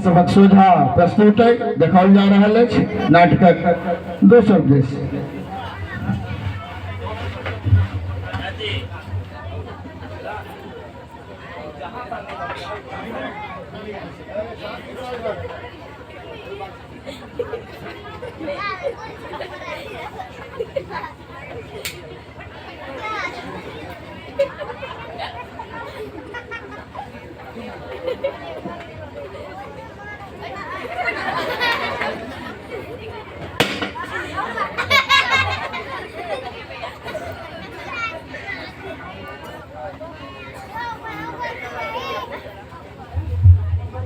सबक सोझा प्रस्तुत है देखाओल जा रहा है नाटक दोसर देश।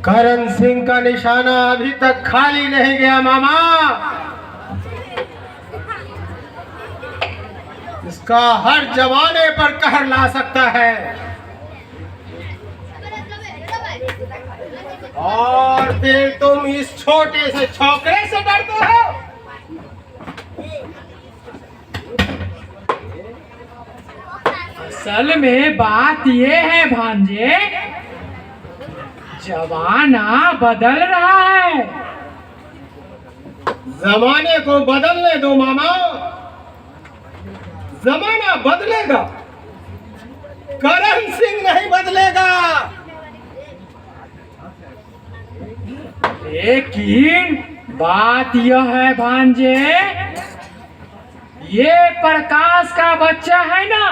करण सिंह का निशाना अभी तक खाली नहीं गया मामा। इसका हर जमाने पर कहर ला सकता है। और फिर तुम इस छोटे से छोकरे से डरते हो? असल में बात ये है भांजे, जमाना बदल रहा है। जमाने को बदलने दो मामा, जमाना बदलेगा, करण सिंह नहीं बदलेगा। लेकिन बात यह है भांजे, ये प्रकाश का बच्चा है ना,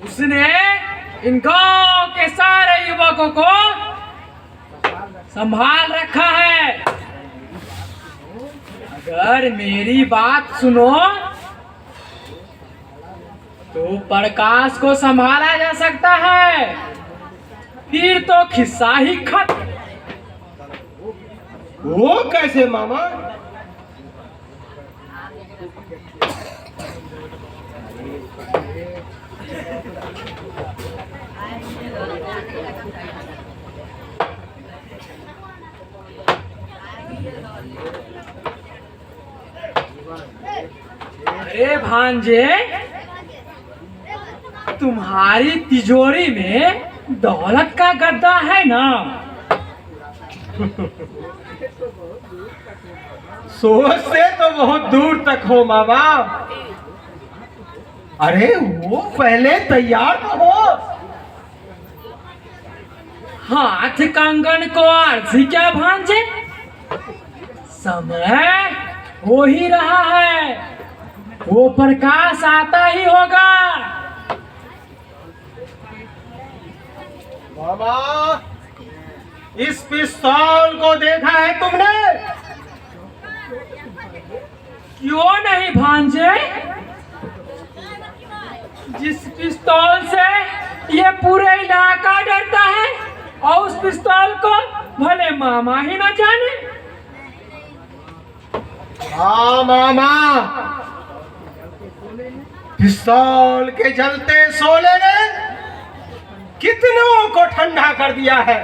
उसने इन गांव के सारे युवकों को संभाल रखा है। अगर मेरी बात सुनो तो प्रकाश को संभाला जा सकता है, फिर तो खिस्सा ही खत्म। वो कैसे मामा? अरे भांजे, तुम्हारी तिजोरी में दौलत का गद्दा है ना? सोच से तो बहुत दूर तक हो मामा। अरे वो पहले तैयार तो हो। हाथ कंगन को आरसी क्या भांजे, समय हो ही रहा है, वो प्रकाश आता ही होगा। मामा, इस पिस्तौल को देखा है तुमने? क्यों नहीं भांजे, जिस पिस्तौल से ये पूरे इलाका डरता है, और उस पिस्तौल को भले मामा ही न जाने। हाँ मामा, पिस्तौल के जलते शोले ने कितनों को ठंडा कर दिया है।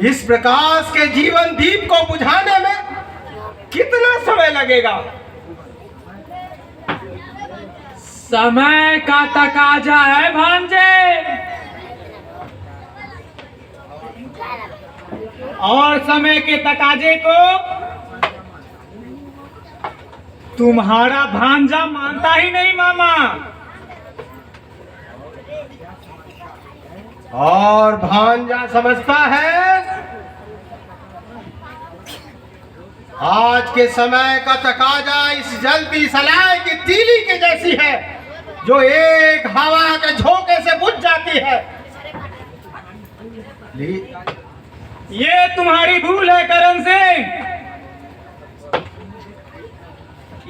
इस प्रकाश के जीवन दीप को बुझाने में कितना समय लगेगा? समय का तकाजा है भांजे, और समय के तकाजे को तुम्हारा भांजा मानता ही नहीं मामा। और भांजा समझता है आज के समय का तकाजा इस जलती सलाई की तीली के जैसी है, जो एक हवा के झोंके से बुझ जाती है। ये तुम्हारी भूल है करण सिंह।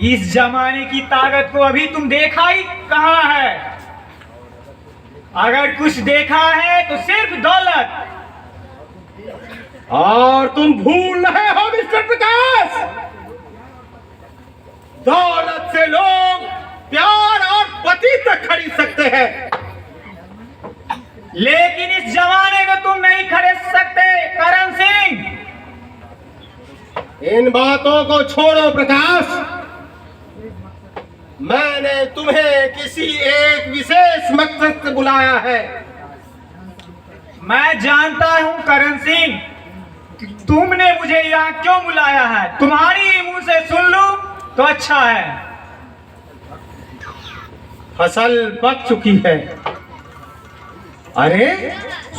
इस जमाने की ताकत को अभी तुम देखा ही कहाँ है। अगर कुछ देखा है तो सिर्फ दौलत। और तुम भूल रहे हो मिस्टर प्रकाश, दौलत से लोग प्यार और पति तक खरीद सकते हैं, लेकिन इस जमाने को तुम नहीं खरीद सकते करण सिंह। इन बातों को छोड़ो प्रकाश। मैंने तुम्हें किसी एक विशेष मकसद से बुलाया है। मैं जानता हूं करण सिंह, तुमने मुझे यहाँ क्यों बुलाया है। तुम्हारी मुंह से सुन लूं तो अच्छा है। फसल पक चुकी है। अरे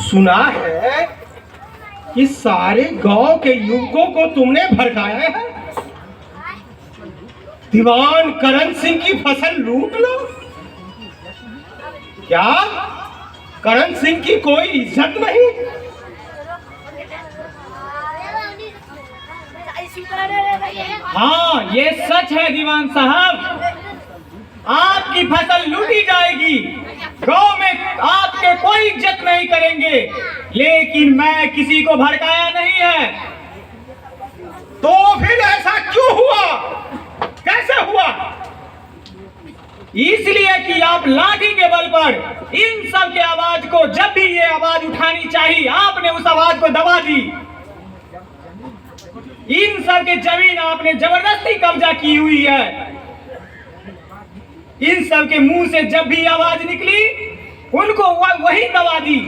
सुना है कि सारे गांव के युवकों को तुमने भड़काया है। दीवान करण सिंह की फसल लूट लो। क्या करण सिंह की कोई इज्जत नहीं? हाँ, ये सच है दीवान साहब, आपकी फसल लूटी जाएगी। गांव में आपके कोई इज्जत नहीं करेंगे, लेकिन मैं किसी को भड़काया नहीं है। तो फिर ऐसा क्यों हुआ? कैसे हुआ? इसलिए कि आप लाठी के बल पर इन सब के आवाज को, जब भी ये आवाज उठानी चाहिए, आपने उस आवाज को दबा दी। इन सब के जमीन आपने जबरदस्ती कब्जा की हुई है। इन सब के मुंह से जब भी आवाज निकली, उनको वही दबा दी।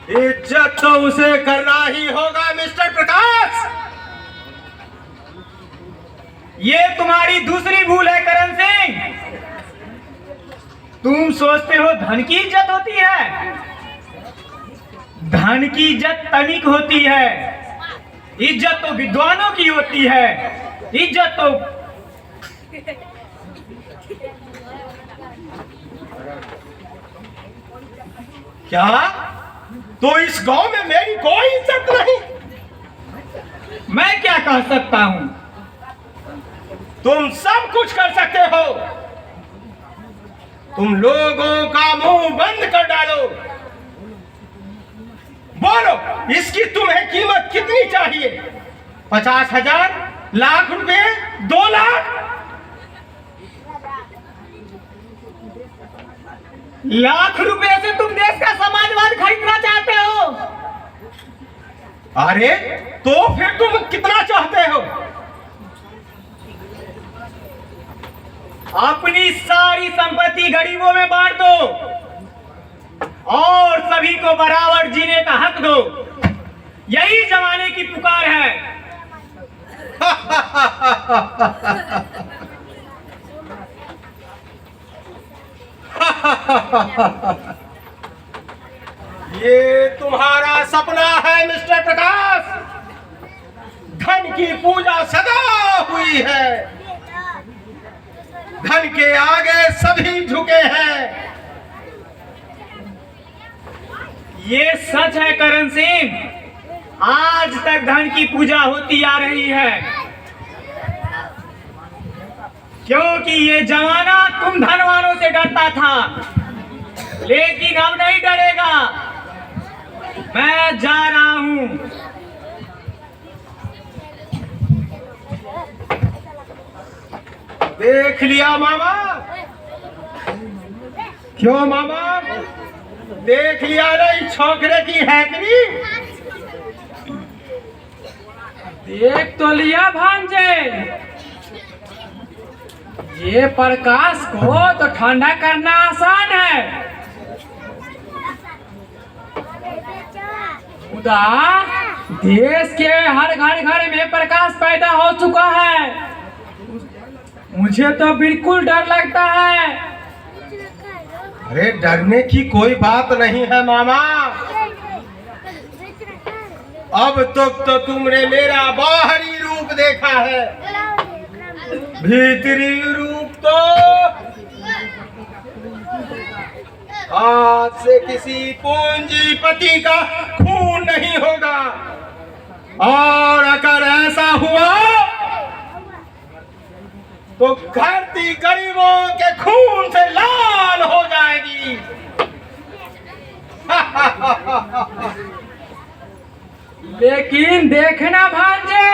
इज्जत तो उसे करना ही होगा मिस्टर प्रकाश। ये तुम्हारी दूसरी भूल है करण सिंह। तुम सोचते हो धन की इज्जत होती है। धन की इज्जत तनिक होती है, इज्जत तो विद्वानों की होती है। इज्जत तो क्या? तो इस गांव में मेरी कोई इज्जत नहीं? मैं क्या कह सकता हूं? तुम सब कुछ कर सकते हो। तुम लोगों का मुंह बंद कर डालो। बोलो, इसकी तुम्हें कीमत कितनी चाहिए? 50,000, लाख रुपए, 2 लाख? लाख रुपए से तुम देश का समाजवाद खरीदना चाहते हो? अरे तो फिर तुम कितना चाहते हो? अपनी सारी संपत्ति गरीबों में बांट दो और सभी को बराबर जीने का हक दो। यही जमाने की पुकार है। ये तुम्हारा सपना है मिस्टर प्रकाश। धन की पूजा सदा हुई है। धन के आगे सभी झुके हैं। ये सच है करण सिंह, आज तक धन की पूजा होती आ रही है, क्योंकि ये जमाना तुम धनवानों से डरता था, लेकिन अब नहीं डरेगा। मैं जा रहा हूं। देख लिया मामा? क्यों मामा? देख लिया नहीं छोकरे की हैकनी? देख तो लिया भांजे। ये प्रकाश को तो ठंडा करना आसान है। खुदा, देश के हर घर घर में प्रकाश पैदा हो चुका है। मुझे तो बिल्कुल डर लगता है। अरे डरने की कोई बात नहीं है मामा। अब तक तो तुमने मेरा बाहरी रूप देखा है, भीतरी रूप तो आज से किसी पूंजीपति का खून नहीं होगा। और अगर ऐसा हुआ तो धरती गरीबों के खून से लाल हो जाएगी। लेकिन देखना भांजे,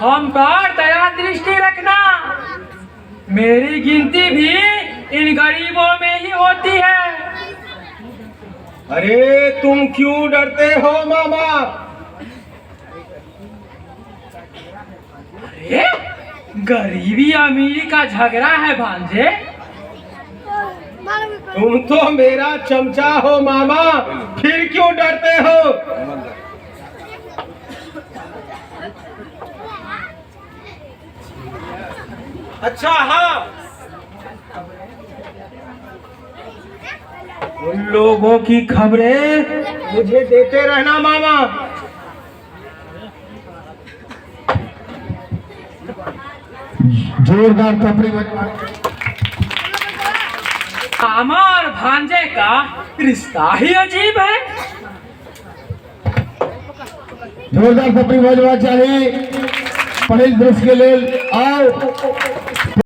हम पर दया दृष्टि रखना। मेरी गिनती भी इन गरीबों में ही होती है। अरे तुम क्यों डरते हो मामा? अरे गरीबी अमीरी का झगड़ा है भांजे। तुम तो मेरा चमचा हो मामा, फिर क्यों डरते हो? अच्छा हाँ, उन लोगों की खबरें मुझे देते रहना मामा। जोरदार थपड़ी मामा और भांजे का रिश्ता ही अजीब है। जोरदार थपड़ी बजवा चाहिए पहले दृश्य के लिए। आओ